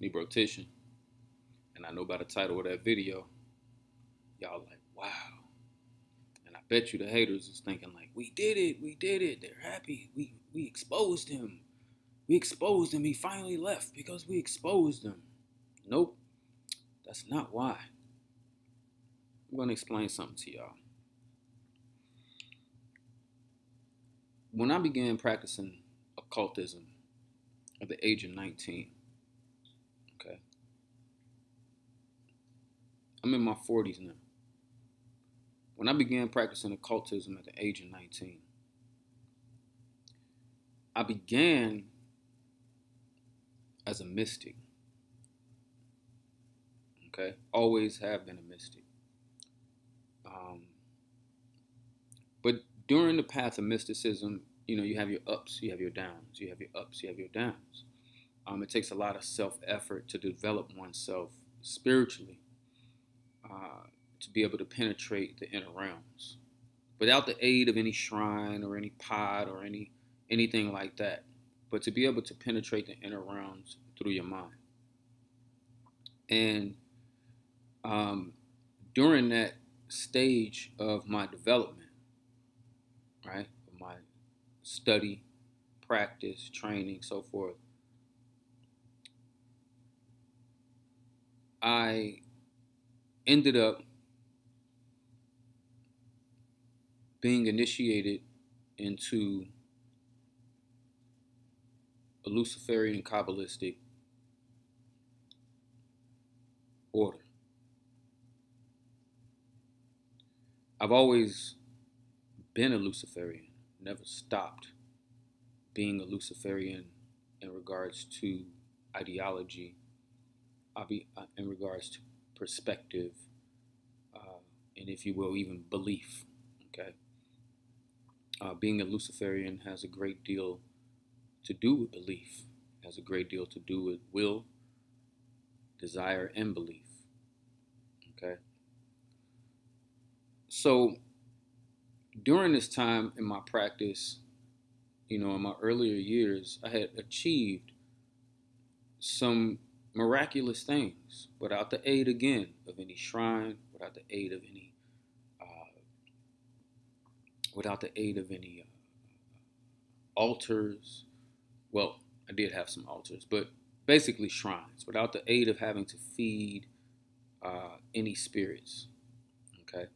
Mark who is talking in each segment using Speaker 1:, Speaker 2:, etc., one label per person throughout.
Speaker 1: Nebro Tishin. And I know by the title of that video, y'all like, wow. And I bet you the haters is thinking like, we did it. They're happy. We exposed him. We exposed him. He finally left because we exposed him. Nope, that's not why. I'm going to explain something to y'all. When I began practicing occultism at the age of 19, okay, I'm in my 40s now. When I began practicing occultism at the age of 19, I began as a mystic, okay? Always have been a mystic. But during the path of mysticism, you have your ups, you have your downs, you have your ups, you have your downs. It takes a lot of self-effort to develop oneself spiritually, to be able to penetrate the inner realms without the aid of any shrine or any pod or anything like that, but to be able to penetrate the inner realms through your mind. And during that stage of my development, right, my study, practice, training, so forth, I ended up being initiated into a Luciferian Kabbalistic order. I've always been a Luciferian, never stopped being a Luciferian in regards to ideology, in regards to perspective, and if you will, even belief. Okay, being a Luciferian has a great deal to do with belief, has a great deal to do with will, desire, and belief. Okay, so during this time in my practice, in my earlier years, I had achieved some miraculous things without the aid, again, of any shrine, without the aid of any altars. Well, I did have some altars, but basically shrines, without the aid of having to feed any spirits, okay,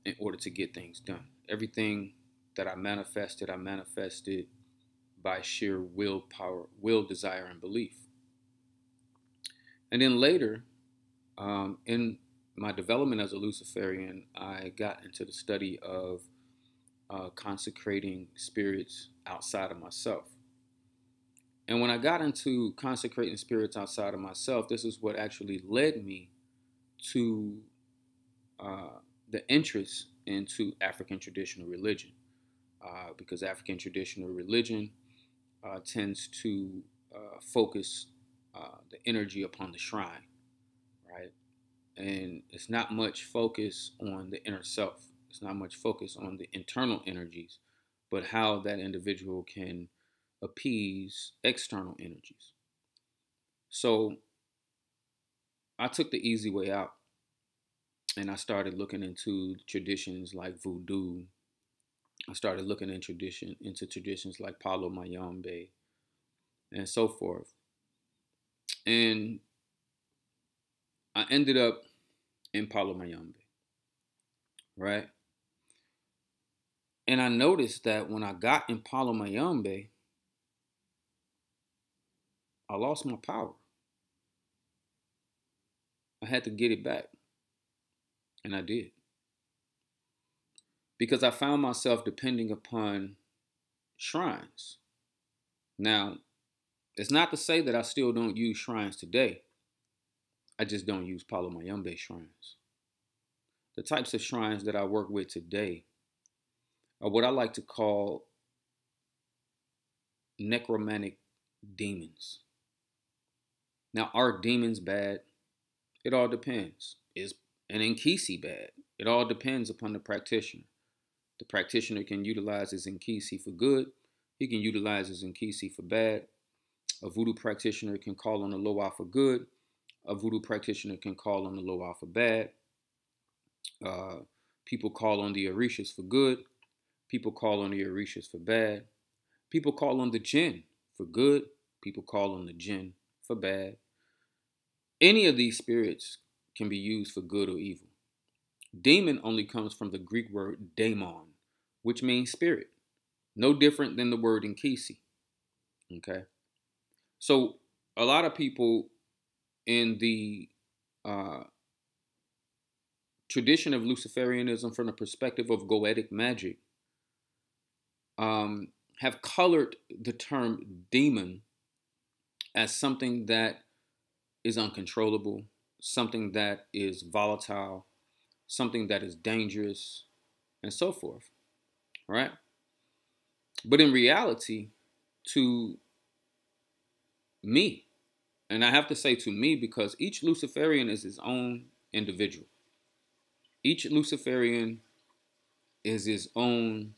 Speaker 1: in order to get things done. Everything that I manifested by sheer willpower, will, desire, and belief. And then later, in my development as a Luciferian, I got into the study of consecrating spirits outside of myself. And when I got into consecrating spirits outside of myself, this is what actually led me to the interest into African traditional religion. Because African traditional religion tends to focus the energy upon the shrine, right? And it's not much focus on the inner self. It's not much focus on the internal energies, but how that individual can appease external energies. So I took the easy way out, and I started looking into traditions like voodoo. I started looking into traditions like Palo, Mayombe, and so forth. And I ended up in Palo Mayombe, right? And I noticed that when I got in Palo Mayombe, I lost my power. I had to get it back. And I did. Because I found myself depending upon shrines. Now, it's not to say that I still don't use shrines today. I just don't use Palo Mayombe shrines. The types of shrines that I work with today are what I like to call necromantic demons. Now, are demons bad? It all depends. Is an Inkisi bad? It all depends upon the practitioner. The practitioner can utilize his Inkisi for good. He can utilize his Inkisi for bad. A voodoo practitioner can call on the Loa for good. A voodoo practitioner can call on the Loa for bad. Uh, People call on the Orishas for good. People call on the Orishas for bad. People call on the Jinn for good. People call on the Jinn for bad. Any of these spirits can be used for good or evil. Demon only comes from the Greek word daemon, which means spirit. No different than the word inkisi. Okay? So a lot of people in the uh, tradition of Luciferianism from the perspective of goetic magic um, have colored the term demon as something that is uncontrollable, something that is volatile, something that is dangerous, and so forth, right? But in reality, to me, and I have to say to me because each Luciferian is his own individual. Each Luciferian is his own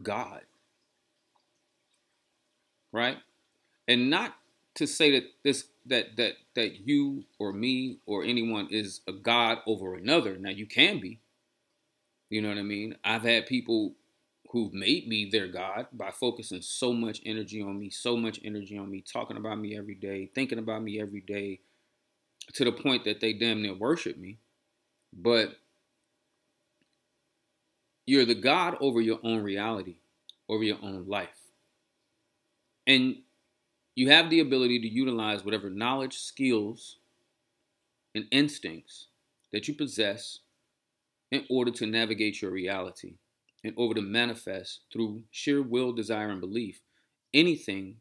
Speaker 1: God, right? And not to say that that you or me or anyone is a God over another. Now you can be, you know what I mean? I've had people who've made me their God by focusing so much energy on me, talking about me every day, thinking about me every day, to the point that they damn near worship me. But you're the God over your own reality, over your own life. And you have the ability to utilize whatever knowledge, skills, and instincts that you possess in order to navigate your reality, in order to manifest through sheer will, desire, and belief anything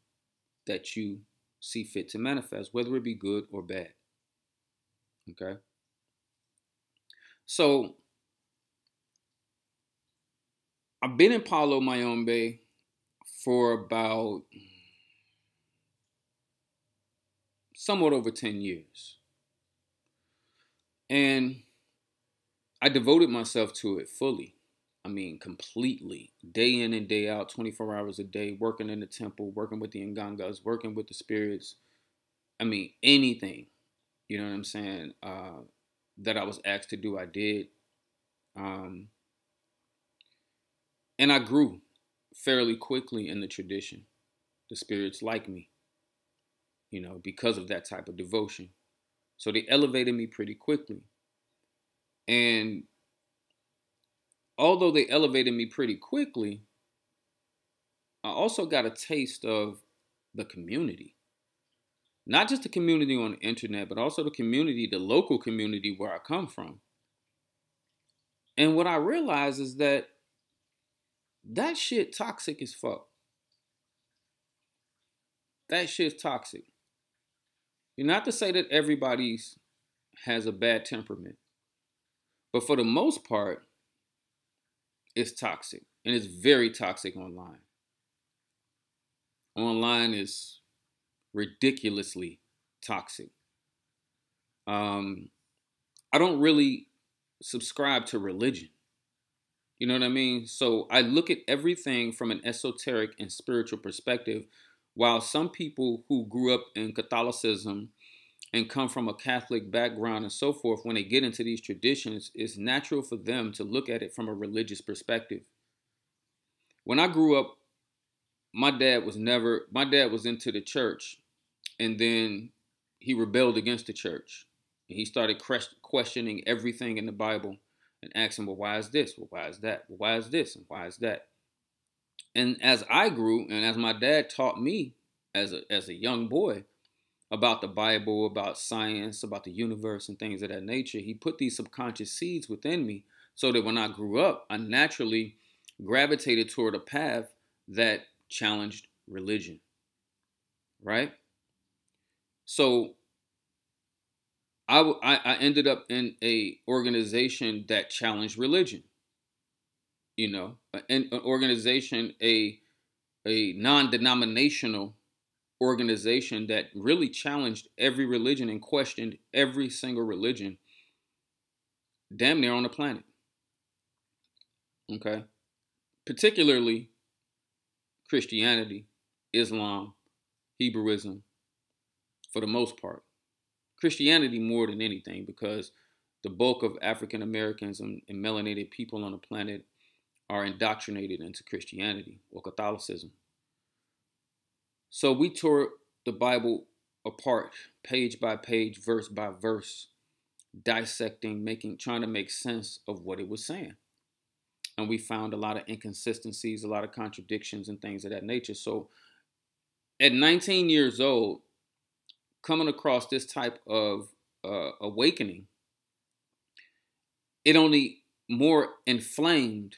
Speaker 1: that you see fit to manifest, whether it be good or bad. Okay? So I've been in Palo, Mayombe for about somewhat over 10 years. And I devoted myself to it fully. I mean, completely. Day in and day out, 24 hours a day, working in the temple, working with the Ngangas, working with the spirits. I mean, anything, you know what I'm saying, that I was asked to do, I did. Um, and I grew fairly quickly in the tradition. The spirits like me, you know, because of that type of devotion. So they elevated me pretty quickly. And although they elevated me pretty quickly, I also got a taste of the community. Not just the community on the internet, but also the community, the local community where I come from. And what I realized is that that shit toxic as fuck. That shit's toxic. You're not to say that everybody's has a bad temperament, but for the most part, it's toxic. And it's very toxic online. Online is ridiculously toxic. Um, I don't really subscribe to religion. You know what I mean? So I look at everything from an esoteric and spiritual perspective, while some people who grew up in Catholicism and come from a Catholic background and so forth, when they get into these traditions, it's natural for them to look at it from a religious perspective. When I grew up, my dad was into the church, and then he rebelled against the church. And he started questioning everything in the Bible and asking, well, why is this? Well, why is that? Well, why is this? And why is that? And as I grew, and as my dad taught me as a young boy about the Bible, about science, about the universe, and things of that nature, he put these subconscious seeds within me so that when I grew up, I naturally gravitated toward a path that challenged religion, right? So I ended up in a organization that challenged religion, you know, an organization, a non-denominational organization that really challenged every religion and questioned every single religion damn near on the planet. Okay. Particularly Christianity, Islam, Hebrewism for the most part. Christianity more than anything, because the bulk of African Americans and melanated people on the planet are indoctrinated into Christianity or Catholicism. So we tore the Bible apart, page by page, verse by verse, dissecting, trying to make sense of what it was saying. And we found a lot of inconsistencies, a lot of contradictions and things of that nature. So at 19 years old, coming across this type of awakening, it only more inflamed,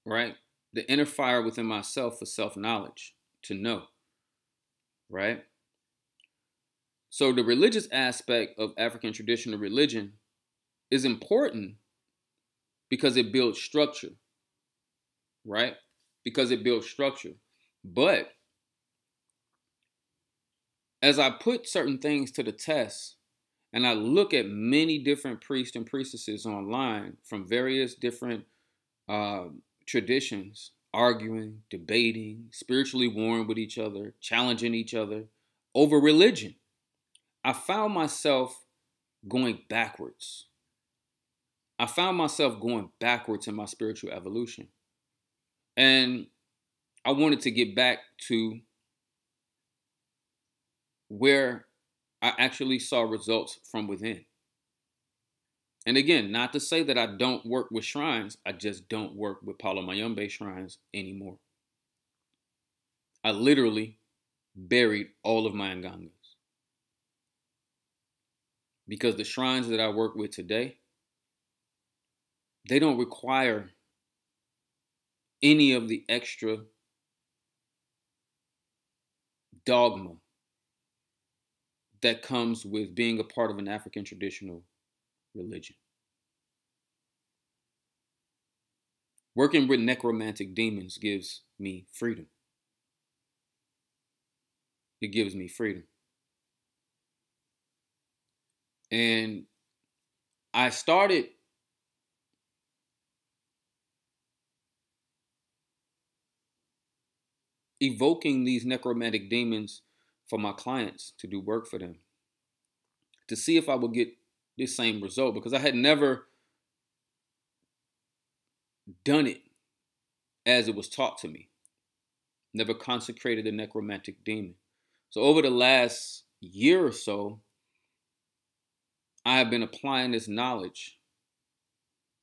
Speaker 1: right, the inner fire within myself for self-knowledge, to know, right? So the religious aspect of African traditional religion is important because it builds structure, right? Because it builds structure. But as I put certain things to the test, and I look at many different priests and priestesses online from various different traditions, arguing, debating, spiritually warring with each other, challenging each other over religion, I found myself going backwards. I found myself going backwards in my spiritual evolution. And I wanted to get back to where I actually saw results from within. And again, not to say that I don't work with shrines, I just don't work with Palo Mayombe shrines anymore. I literally buried all of my Ngangas. Because the shrines that I work with today, they don't require any of the extra dogma that comes with being a part of an African traditional religion. Working with necromantic demons gives me freedom. It gives me freedom. And I started evoking these necromantic demons for my clients to do work for them, to see if I would get this same result, because I had never done it as it was taught to me, never consecrated a necromantic demon. So over the last year or so, I have been applying this knowledge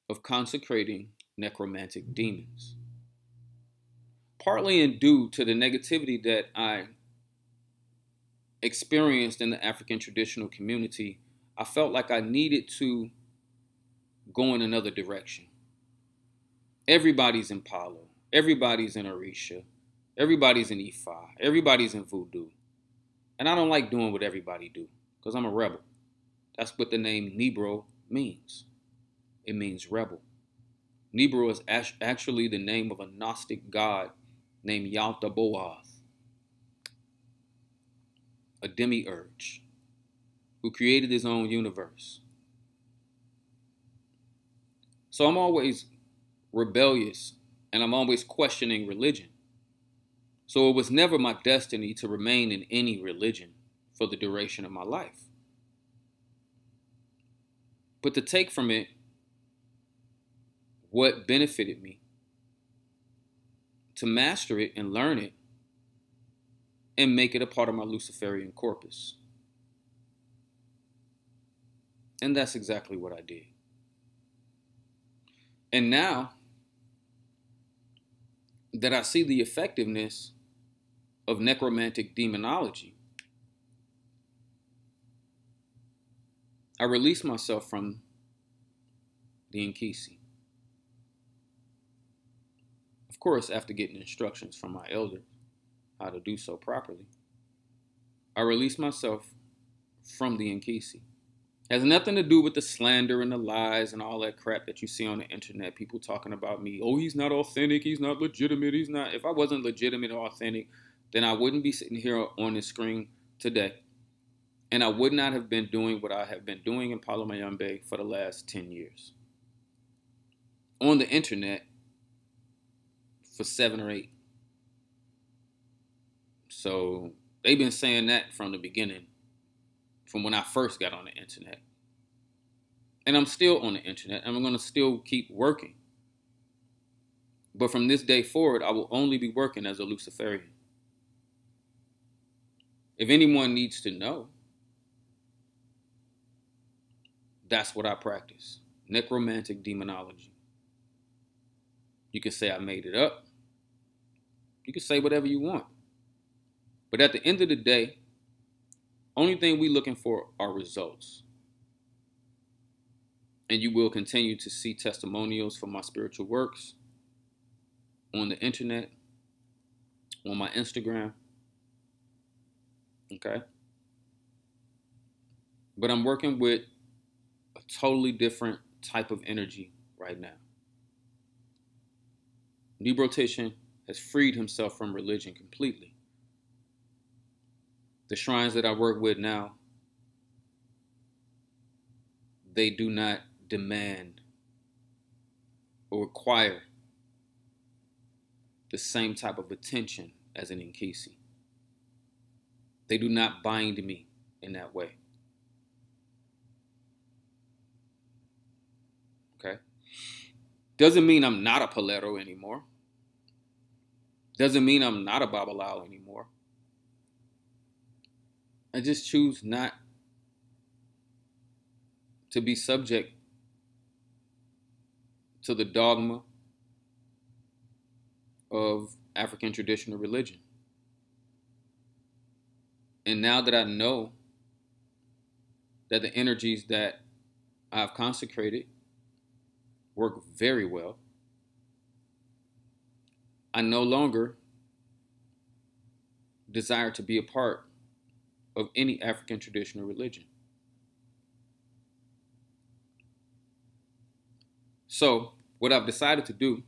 Speaker 1: of consecrating necromantic demons. Partly in due to the negativity that I experienced in the African traditional community, I felt like I needed to go in another direction. Everybody's in Palo, everybody's in Orisha, everybody's in Ifa, everybody's in Voodoo. And I don't like doing what everybody do, because I'm a rebel. That's what the name Nebro means. It means rebel. Nebro is actually the name of a Gnostic god named Yaldabaoth, a demiurge who created his own universe. So I'm always rebellious and I'm always questioning religion. So it was never my destiny to remain in any religion for the duration of my life. But to take from it what benefited me, to master it and learn it, and make it a part of my Luciferian corpus. And that's exactly what I did. And now that I see the effectiveness of necromantic demonology, I release myself from the Nkisi. Of course, after getting instructions from my elder how to do so properly, I release myself from the Nkisi. It has nothing to do with the slander and the lies and all that crap that you see on the internet. People talking about me. Oh, he's not authentic. He's not legitimate. He's not. If I wasn't legitimate or authentic, then I wouldn't be sitting here on this screen today. And I would not have been doing what I have been doing in Palo Mayombe for the last 10 years. On the internet for 7 or 8. So they've been saying that from the beginning, from when I first got on the internet. And I'm still on the internet, and I'm going to still keep working. But from this day forward, I will only be working as a Luciferian. If anyone needs to know, that's what I practice. Necromantic demonology. You can say I made it up. You can say whatever you want. But at the end of the day, only thing we're looking for are results. And you will continue to see testimonials for my spiritual works on the internet, on my Instagram. Okay? But I'm working with a totally different type of energy right now. Nebro Tishin has freed himself from religion completely. The shrines that I work with now, they do not demand or require the same type of attention as an Inkisi. They do not bind me in that way. Okay? Doesn't mean I'm not a Palo anymore. Doesn't mean I'm not a Babalao anymore. I just choose not to be subject to the dogma of African traditional religion. And now that I know that the energies that I've consecrated work very well, I no longer desire to be a part of any African traditional religion. So, what I've decided to do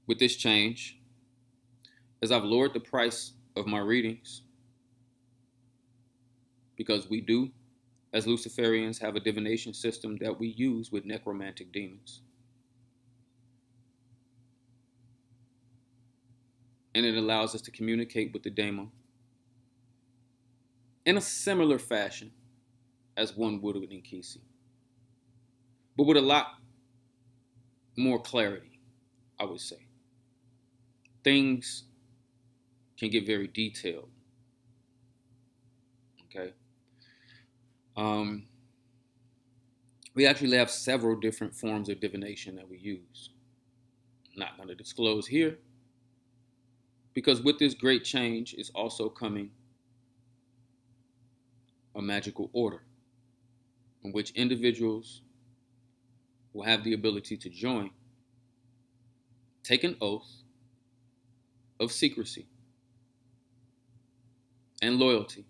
Speaker 1: with this change is I've lowered the price of my readings, because we do, as Luciferians, have a divination system that we use with necromantic demons. And it allows us to communicate with the daemon in a similar fashion as one would with Inkisi, but with a lot more clarity, I would say. Things can get very detailed. Okay. We actually have several different forms of divination that we use. I'm not going to disclose here, because with this great change is also coming a magical order in which individuals will have the ability to join, take an oath of secrecy and loyalty,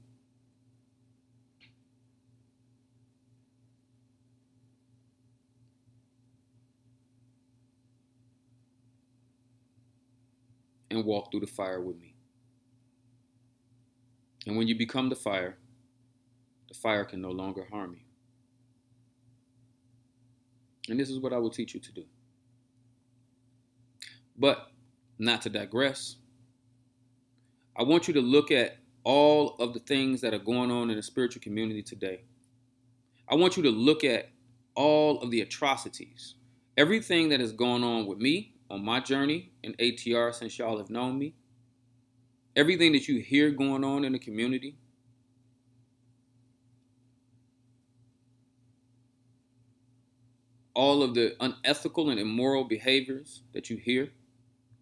Speaker 1: and walk through the fire with me. And when you become the fire can no longer harm you. And this is what I will teach you to do. But not to digress, I want you to look at all of the things that are going on in the spiritual community today. I want you to look at all of the atrocities, everything that is going on with me on my journey in ATR since y'all have known me, everything that you hear going on in the community. All of the unethical and immoral behaviors that you hear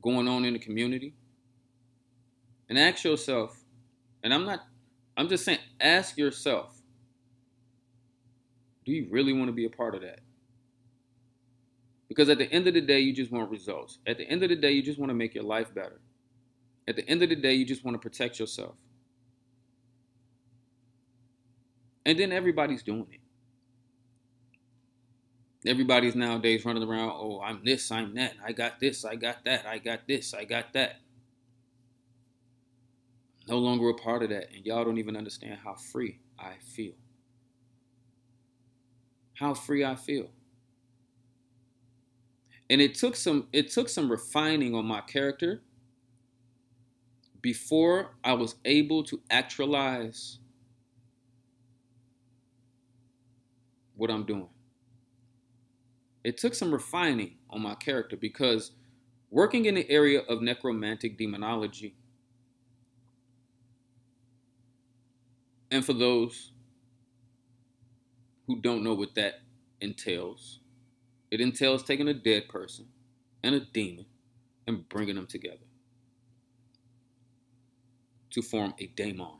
Speaker 1: going on in the community. And ask yourself, and I'm just saying, ask yourself, do you really want to be a part of that? Because at the end of the day, you just want results. At the end of the day, you just want to make your life better. At the end of the day, you just want to protect yourself. And then everybody's doing it. Everybody's nowadays running around, oh, I'm this, I'm that, I got this, I got that, I got this, I got that. No longer a part of that, and y'all don't even understand how free I feel. How free I feel. And it took some refining on my character, before I was able to actualize what I'm doing. It took some refining on my character because working in the area of necromantic demonology, and for those who don't know what that entails, it entails taking a dead person and a demon and bringing them together to form a daemon.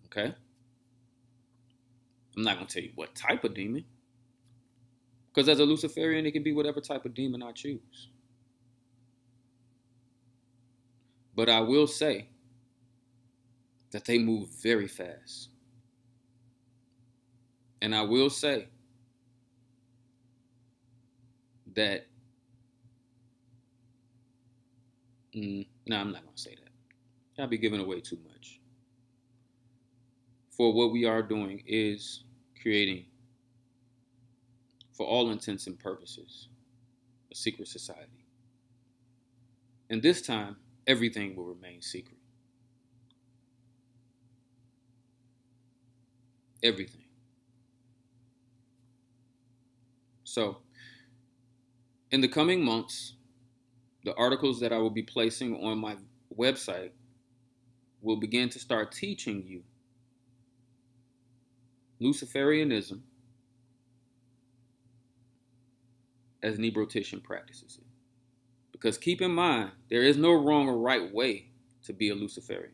Speaker 1: Okay? I'm not going to tell you what type of demon, because as a Luciferian, it can be whatever type of demon I choose. But I will say that they move very fast. And I will say that, no, I'm not going to say that. I'll be giving away too much. For what we are doing is creating, for all intents and purposes, a secret society. And this time, everything will remain secret. Everything. So, in the coming months, the articles that I will be placing on my website will begin to start teaching you Luciferianism as Nebro Tishin practices it. Because keep in mind, there is no wrong or right way to be a Luciferian.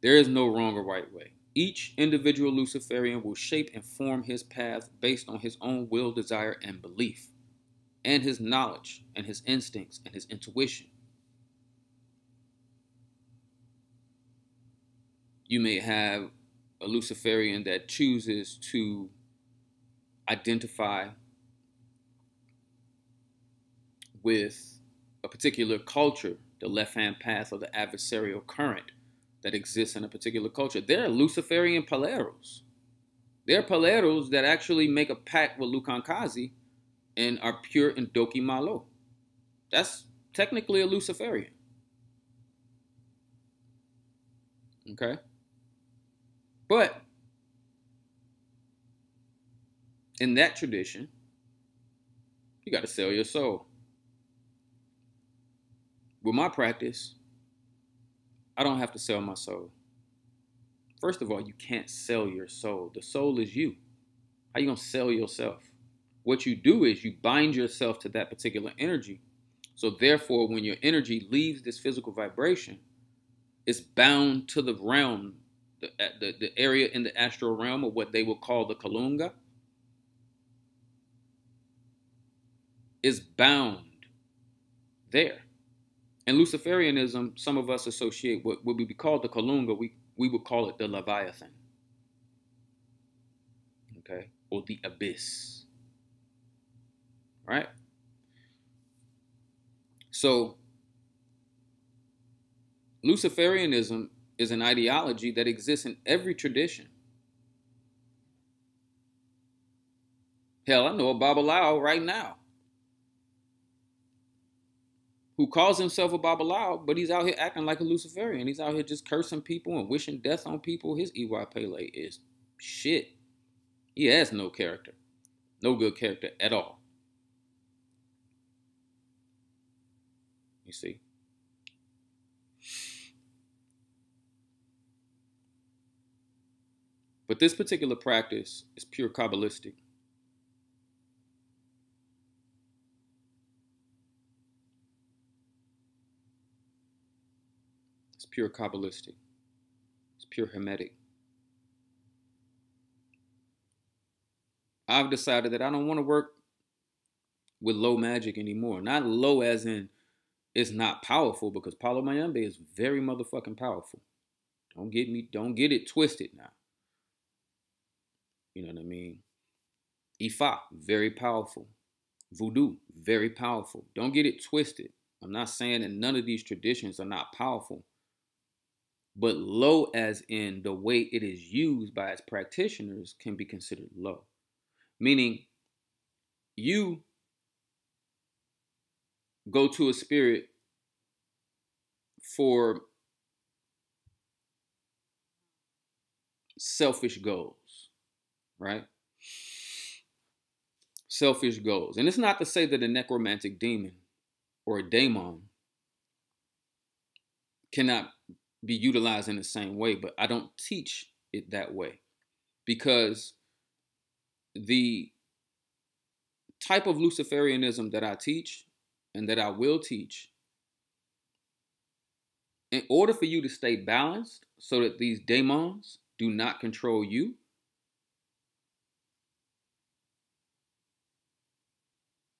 Speaker 1: There is no wrong or right way. Each individual Luciferian will shape and form his path based on his own will, desire, and belief, and his knowledge, and his instincts, and his intuition. You may have a Luciferian that chooses to identify with a particular culture, the left-hand path or the adversarial current that exists in a particular culture. There are Luciferian Paleros. There are Paleros that actually make a pact with Lukankazi and are pure in Doki Malo. That's technically a Luciferian. Okay? But in that tradition, you got to sell your soul. With my practice, I don't have to sell my soul. First of all, you can't sell your soul. The soul is you. How you going to sell yourself? What you do is you bind yourself to that particular energy. So therefore, when your energy leaves this physical vibration, it's bound to the realm, the area in the astral realm, or what they will call the Kalunga, is bound there. And Luciferianism, some of us associate what would be called the Kalunga, we would call it the Leviathan. Okay? Or the abyss. Right? So, Luciferianism is an ideology that exists in every tradition. Hell, I know a Babalao right now who calls himself a Babalao, but he's out here acting like a Luciferian. He's out here just cursing people and wishing death on people. His EY Pele is shit. He has no character. No good character at all. You see? But this particular practice is pure Kabbalistic. It's pure Kabbalistic. It's pure Hermetic. I've decided that I don't want to work with low magic anymore. Not low as in it's not powerful, because Palo Mayombe is very motherfucking powerful. Don't get it twisted now. You know what I mean? Ifa, very powerful. Voodoo, very powerful. Don't get it twisted. I'm not saying that none of these traditions are not powerful, but low as in the way it is used by its practitioners can be considered low. Meaning, you go to a spirit for selfish goals, right? Selfish goals. And it's not to say that a necromantic demon or a daemon cannot be utilized in the same way, but I don't teach it that way because the type of Luciferianism that I teach and that I will teach, in order for you to stay balanced so that these daemons do not control you,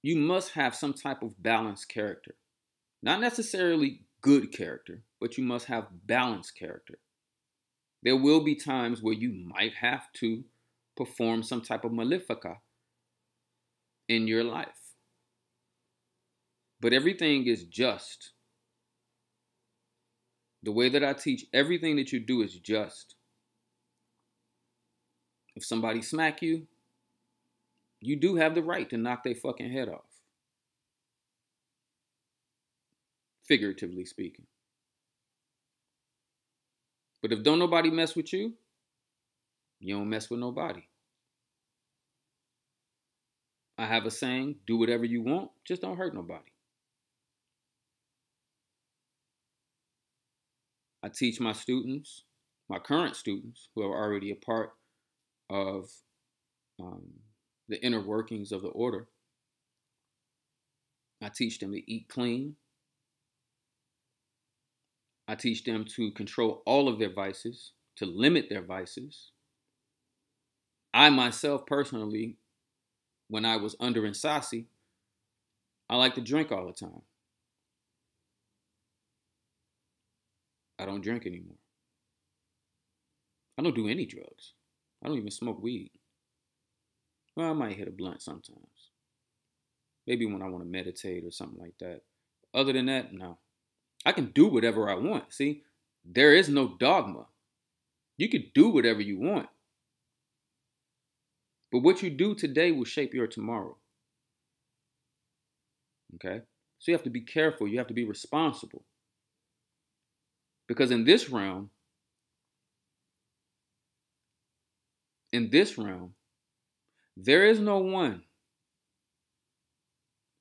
Speaker 1: you must have some type of balanced character. Not necessarily good character, but you must have balanced character. There will be times where you might have to perform some type of malefica in your life. But everything is just. The way that I teach, everything that you do is just. If somebody smack you, you do have the right to knock their fucking head off. Figuratively speaking. But if don't nobody mess with you, you don't mess with nobody. I have a saying, do whatever you want, just don't hurt nobody. I teach my students, my current students, who are already a part of the inner workings of the order. I teach them to eat clean. I teach them to control all of their vices, to limit their vices. I myself personally, when I was under Insasi, I like to drink all the time. I don't drink anymore. I don't do any drugs. I don't even smoke weed. Well, I might hit a blunt sometimes. Maybe when I want to meditate or something like that. Other than that, no. I can do whatever I want. See, there is no dogma. You can do whatever you want. But what you do today will shape your tomorrow. Okay? So you have to be careful. You have to be responsible. Because in this realm, there is no one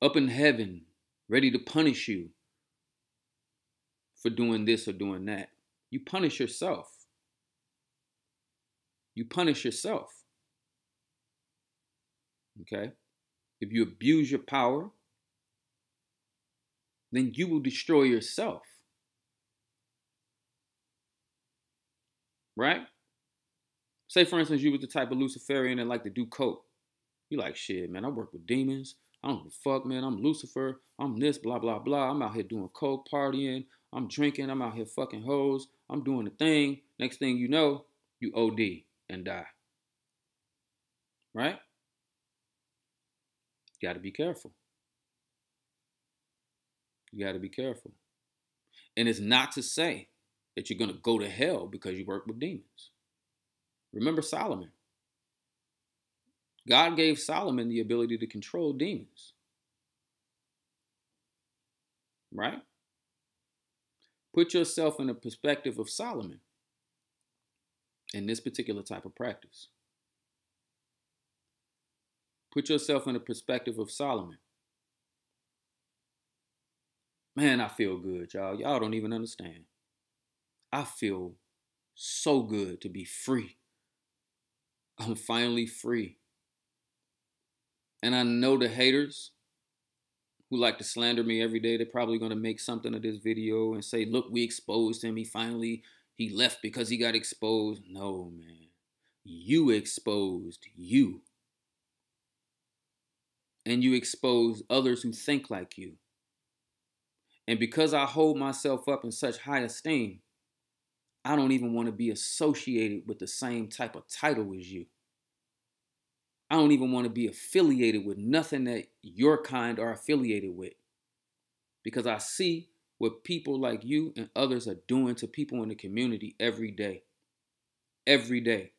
Speaker 1: up in heaven ready to punish you for doing this or doing that. You punish yourself. You punish yourself. Okay? If you abuse your power, then you will destroy yourself. Right? Say, for instance, you was the type of Luciferian that like to do coke. You like, shit, man, I work with demons. I don't give a fuck, man. I'm Lucifer. I'm this, blah, blah, blah. I'm out here doing coke, partying. I'm drinking. I'm out here fucking hoes. I'm doing the thing. Next thing you know, you OD and die. Right? You got to be careful. You got to be careful. And it's not to say that you're going to go to hell because you work with demons. Remember Solomon. God gave Solomon the ability to control demons. Right? Put yourself in the perspective of Solomon in this particular type of practice. Put yourself in the perspective of Solomon. Man, I feel good, y'all. Y'all don't even understand. I feel so good to be free. I'm finally free. And I know the haters who like to slander me every day, they're probably going to make something of this video and say, look, we exposed him. He left because he got exposed. No, man. You exposed you. And you expose others who think like you. And because I hold myself up in such high esteem, I don't even want to be associated with the same type of title as you. I don't even want to be affiliated with nothing that your kind are affiliated with. Because I see what people like you and others are doing to people in the community every day. Every day.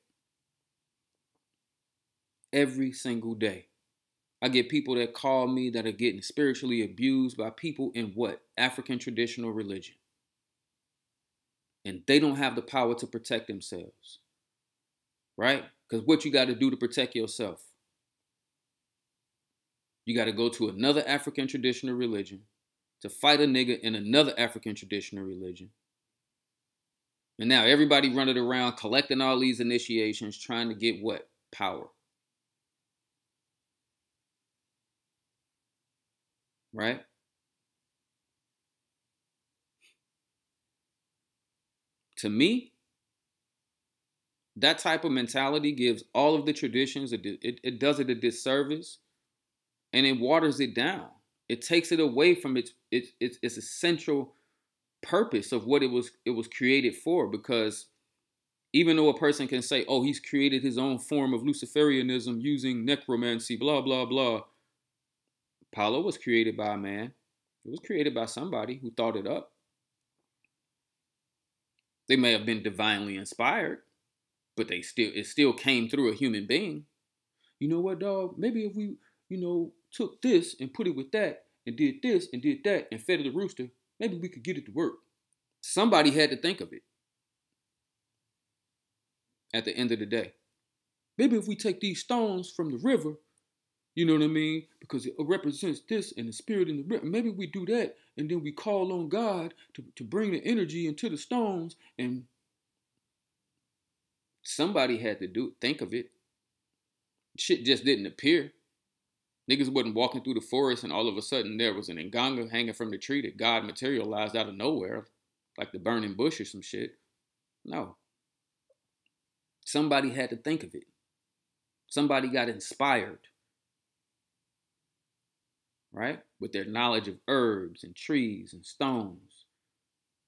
Speaker 1: Every single day. I get people that call me that are getting spiritually abused by people in what? African traditional religion. and they don't have the power to protect themselves, right? Because what you got to do to protect yourself, you got to go to another African traditional religion to fight a nigga in another African traditional religion. And now everybody running around collecting all these initiations, trying to get what? Power. Right? To me, that type of mentality gives all of the traditions, it does it a disservice, and it waters it down. It takes it away from its essential purpose of what it was created for. Because even though a person can say, oh, he's created his own form of Luciferianism using necromancy, blah, blah, blah. Palo was created by a man. It was created by somebody who thought it up. They may have been divinely inspired, but it still came through a human being. You know what, dog? Maybe if we, took this and put it with that and did this and did that and fed the rooster, maybe we could get it to work. Somebody had to think of it at the end of the day. Maybe if we take these stones from the river, you know what I mean? Because it represents this and the spirit in the river. Maybe we do that and then we call on God to bring the energy into the stones, and somebody had to think of it. Shit just didn't appear. Niggas wasn't walking through the forest and all of a sudden there was an nganga hanging from the tree that God materialized out of nowhere, like the burning bush or some shit. No. Somebody had to think of it. Somebody got inspired, right? With their knowledge of herbs and trees and stones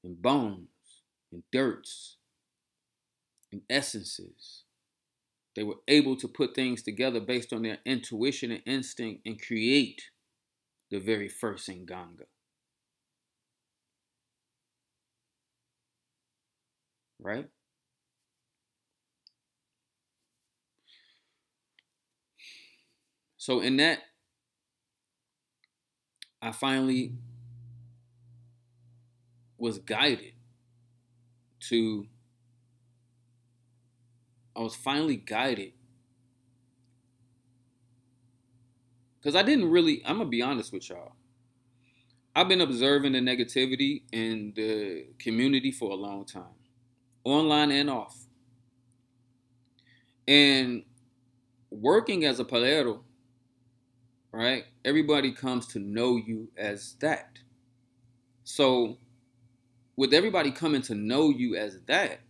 Speaker 1: and bones and dirts and essences. They were able to put things together based on their intuition and instinct and create the very first nganga. Right? So in that, I finally was guided to, because I didn't really, I'm going to be honest with y'all. I've been observing the negativity in the community for a long time, online and off. And working as a palero, right? Everybody comes to know you as that. So with everybody coming to know you as that,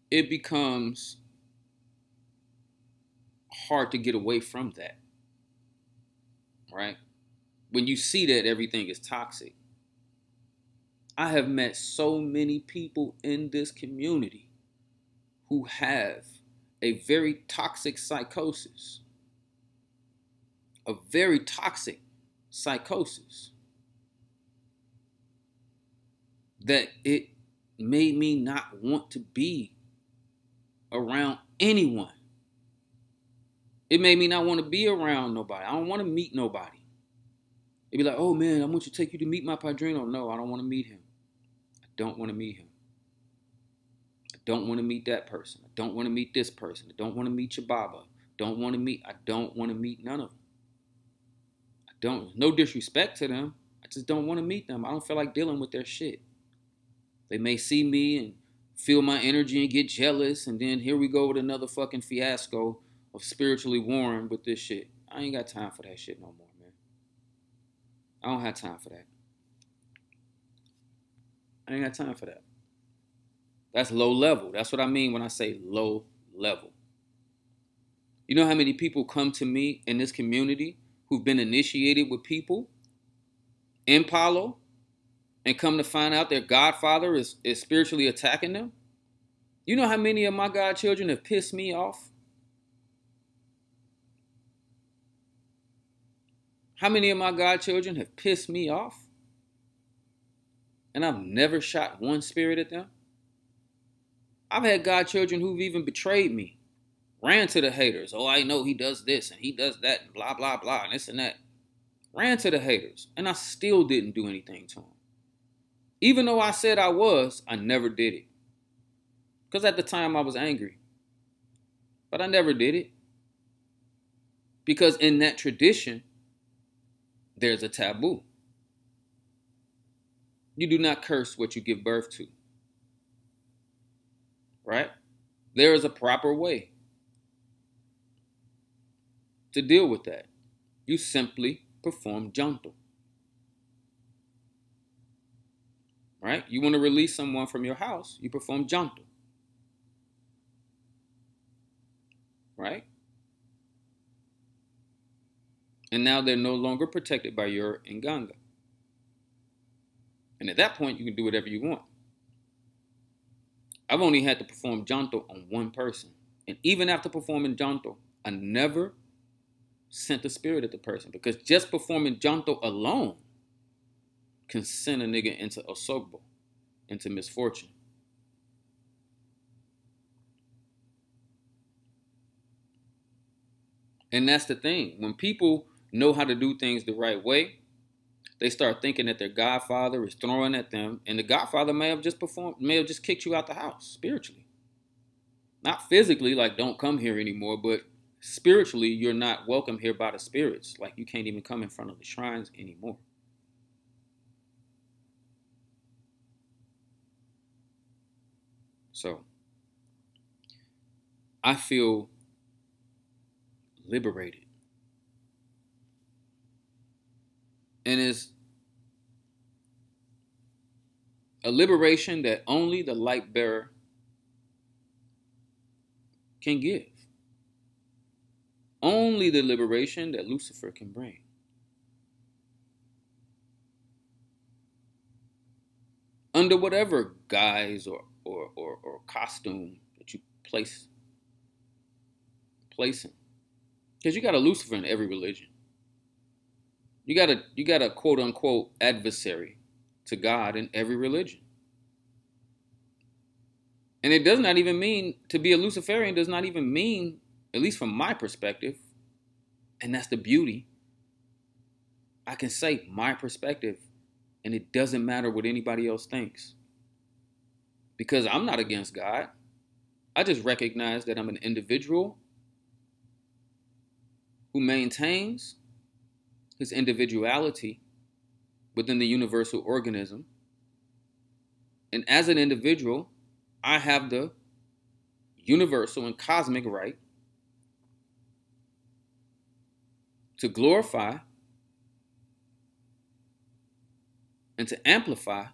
Speaker 1: it becomes hard to get away from that, right? When you see that everything is toxic. I have met so many people in this community who have a very toxic psychosis, a very toxic psychosis, that it made me not want to be around anyone. It made me not want to be around nobody. I don't want to meet nobody. It'd be like, oh man, I want to take you to meet my padrino. No, I don't want to meet him. I don't want to meet him. I don't want to meet that person. I don't want to meet this person. I don't want to meet your baba. I don't want to meet none of them. I don't. No disrespect to them. I just don't want to meet them. I don't feel like dealing with their shit. They may see me and feel my energy and get jealous, and then here we go with another fucking fiasco of spiritually warring with this shit. I ain't got time for that shit no more, man. I don't have time for that. I ain't got time for that. That's low level. That's what I mean when I say low level. You know how many people come to me in this community who've been initiated with people in Palo and come to find out their godfather is spiritually attacking them? You know how many of my godchildren have pissed me off? How many of my godchildren have pissed me off? And I've never shot one spirit at them? I've had godchildren who've even betrayed me. Ran to the haters. Oh, I know he does this and he does that and blah, blah, blah, and this and that. Ran to the haters. And I still didn't do anything to them. Even though I said I was, I never did it. Because at the time I was angry. But I never did it. Because in that tradition, there's a taboo. You do not curse what you give birth to. Right? There is a proper way to deal with that. You simply perform janto. Right? You want to release someone from your house, you perform janto. Right? And now they're no longer protected by your inganga. And at that point, you can do whatever you want. I've only had to perform janto on one person. And even after performing janto, I never sent a spirit at the person. Because just performing janto alone can send a nigga into osogbo, into misfortune. And that's the thing. When people know how to do things the right way, they start thinking that their godfather is throwing at them, and the godfather may have just kicked you out the house spiritually. Not physically, like don't come here anymore, but spiritually, you're not welcome here by the spirits. Like you can't even come in front of the shrines anymore. So I feel liberated. And it's a liberation that only the light bearer can give. Only the liberation that Lucifer can bring. Under whatever guise or costume that you place in. Because you got a Lucifer in every religion. You got a quote unquote adversary to God in every religion. And it does not even mean to be a Luciferian does not even mean, at least from my perspective, and that's the beauty. I can say my perspective, and it doesn't matter what anybody else thinks. Because I'm not against God. I just recognize that I'm an individual who maintains his individuality within the universal organism. And as an individual, I have the universal and cosmic right to glorify and to amplify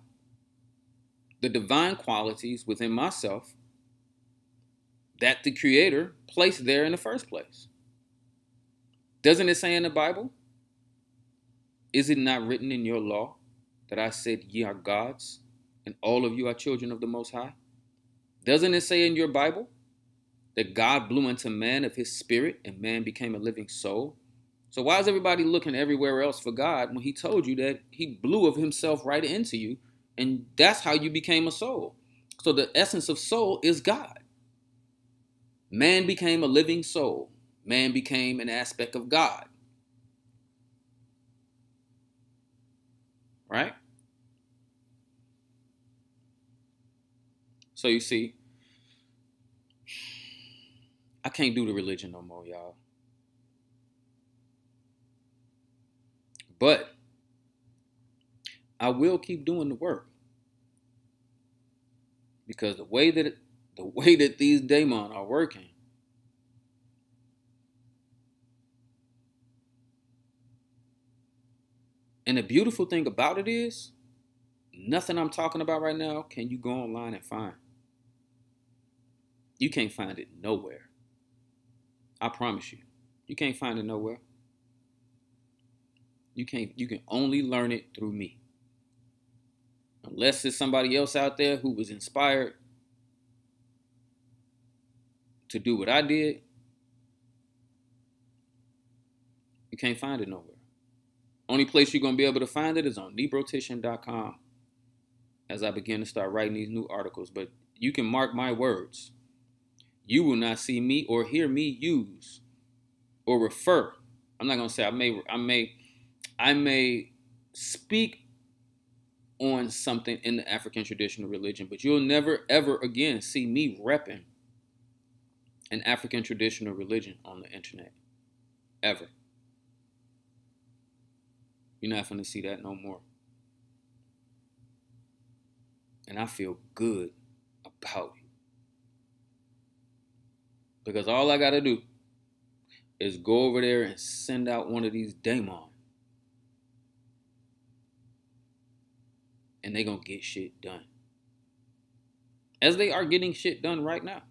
Speaker 1: the divine qualities within myself that the Creator placed there in the first place. Doesn't it say in the Bible? Is it not written in your law that I said ye are gods and all of you are children of the Most High? Doesn't it say in your Bible that God blew into man of his spirit and man became a living soul? So why is everybody looking everywhere else for God when he told you that he blew of himself right into you, and that's how you became a soul? So the essence of soul is God. Man became a living soul. Man became an aspect of God. Right? So you see, I can't do the religion no more, y'all. But I will keep doing the work. Because the way that these daemons are working, and the beautiful thing about it is, nothing I'm talking about right now can you go online and find. You can't find it nowhere. I promise you. You can't find it nowhere. You can only learn it through me. Unless there's somebody else out there who was inspired to do what I did, you can't find it nowhere. Only place you're going to be able to find it is on nebrotishin.com as I begin to start writing these new articles. But you can mark my words. You will not see me or hear me use or refer. I'm not going to say I may speak on something in the African traditional religion, but you'll never ever again see me repping an African traditional religion on the internet. Ever. You're not going to see that no more. And I feel good about it. Because all I got to do is go over there and send out one of these daemons. And they're going to get shit done. As they are getting shit done right now.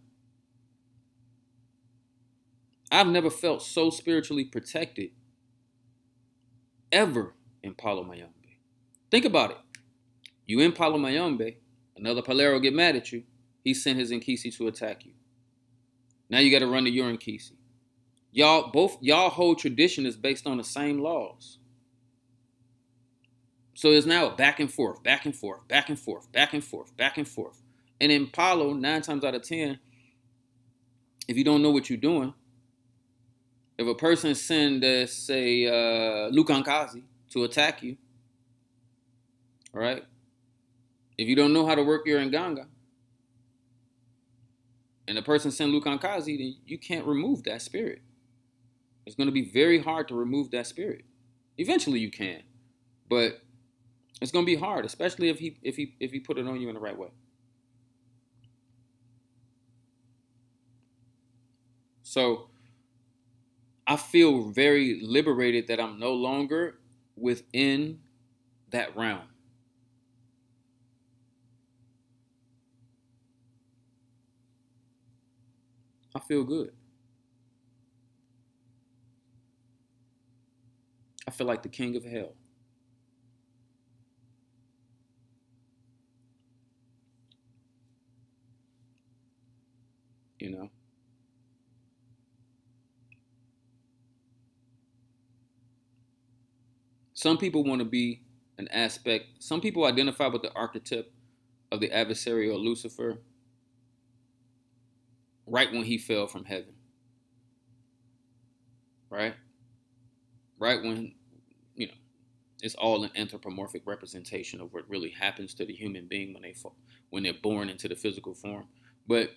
Speaker 1: I've never felt so spiritually protected ever in Palo Mayombe. Think about it. You in Palo Mayombe, another Palero get mad at you. He sent his Nkisi to attack you. Now you got to run to your Nkisi. Y'all whole tradition is based on the same laws. So it's now a back and forth, back and forth, back and forth, back and forth, back and forth. And in Palo, 9 times out of 10, if you don't know what you're doing, if a person send, say, Lukankazi to attack you, all right? If you don't know how to work your Nganga, and the person send Lukankazi, then you can't remove that spirit. It's going to be very hard to remove that spirit. Eventually you can, but it's going to be hard, especially if he put it on you in the right way. So I feel very liberated that I'm no longer within that realm. I feel good. I feel like the king of hell. You know? Some people want to be an aspect. Some people identify with the archetype of the adversary or Lucifer right when he fell from heaven. Right? Right when, you know, it's all an anthropomorphic representation of what really happens to the human being when they're born into the physical form. But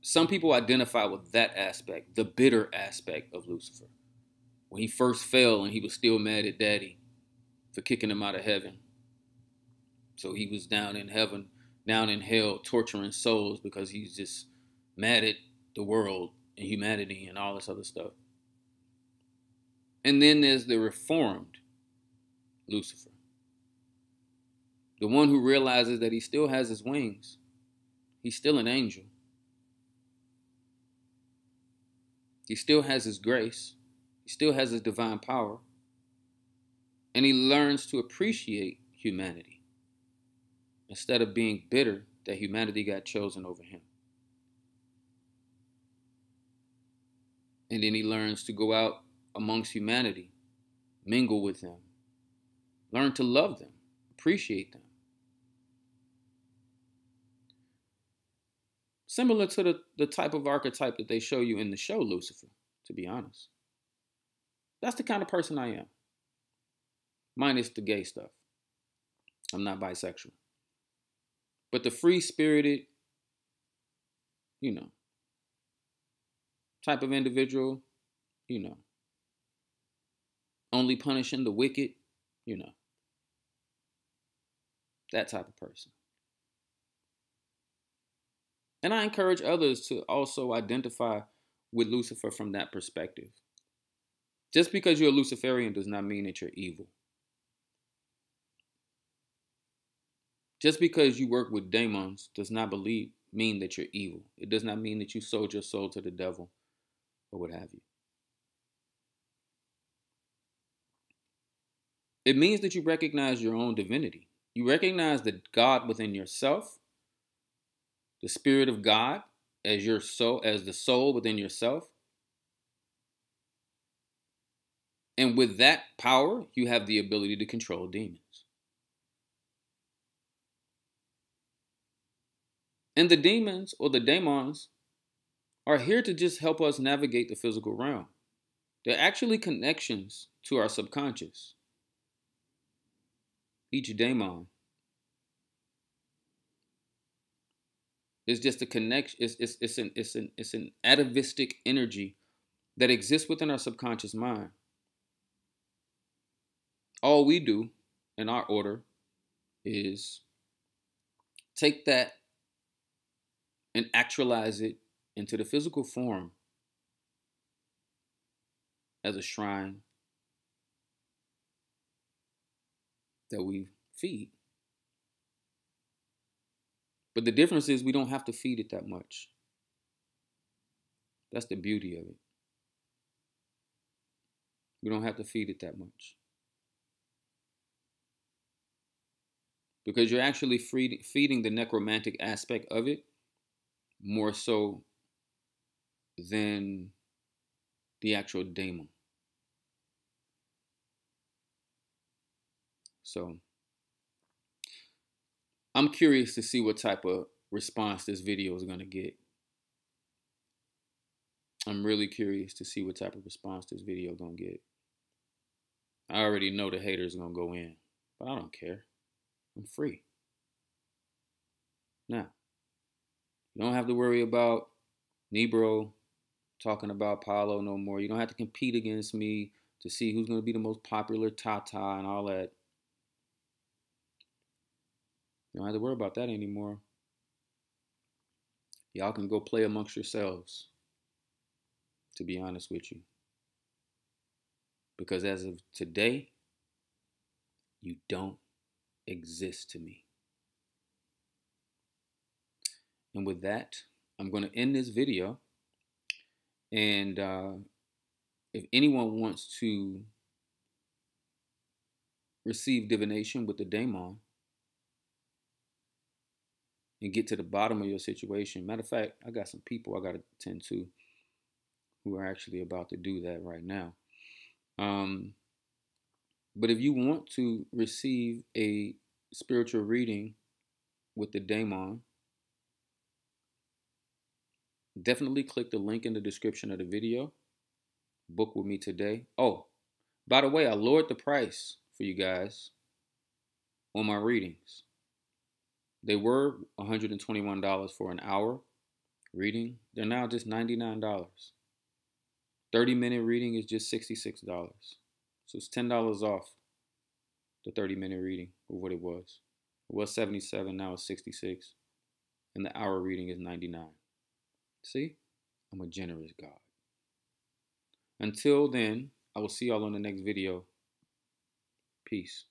Speaker 1: some people identify with that aspect, the bitter aspect of Lucifer. When he first fell and he was still mad at Daddy for kicking him out of heaven. So he was down in heaven, down in hell, torturing souls because he's just mad at the world and humanity and all this other stuff. And then there's the reformed Lucifer. The one who realizes that he still has his wings. He's still an angel. He still has his grace. He still has his divine power. And he learns to appreciate humanity instead of being bitter that humanity got chosen over him. And then he learns to go out amongst humanity, mingle with them, learn to love them, appreciate them. Similar to the type of archetype that they show you in the show Lucifer, to be honest. That's the kind of person I am. Minus the gay stuff. I'm not bisexual. But the free-spirited, you know, type of individual, you know, only punishing the wicked, you know, that type of person. And I encourage others to also identify with Lucifer from that perspective. Just because you're a Luciferian does not mean that you're evil. Just because you work with demons does not mean that you're evil. It does not mean that you sold your soul to the devil or what have you. It means that you recognize your own divinity. You recognize the God within yourself, the Spirit of God as your soul, as the soul within yourself. And with that power, you have the ability to control demons. And the demons or the daemons are here to just help us navigate the physical realm. They're actually connections to our subconscious. Each daemon is just a connection. It's an atavistic energy that exists within our subconscious mind. All we do in our order is take that and actualize it into the physical form as a shrine that we feed. But the difference is we don't have to feed it that much. That's the beauty of it. We don't have to feed it that much. Because you're actually feeding the necromantic aspect of it more so than the actual daemon. So I'm curious to see what type of response this video is going to get. I'm really curious to see what type of response this video is going to get. I already know the haters are going to go in, but I don't care. I'm free. Now, you don't have to worry about Nebro talking about Palo no more. You don't have to compete against me to see who's going to be the most popular Tata and all that. You don't have to worry about that anymore. Y'all can go play amongst yourselves, to be honest with you. Because as of today, you don't exist to me. And with that, I'm going to end this video. And if anyone wants to receive divination with the daemon and get to the bottom of your situation, matter of fact, I got some people I got to attend to who are actually about to do that right now. But if you want to receive a spiritual reading with the daemon, definitely click the link in the description of the video. Book with me today. Oh, by the way, I lowered the price for you guys on my readings. They were $121 for an hour reading. They're now just $99. 30-minute reading is just $66. So it's $10 off the 30-minute reading of what it was. It was $77, now it's $66. And the hour reading is $99. See? I'm a generous God. Until then, I will see y'all on the next video. Peace.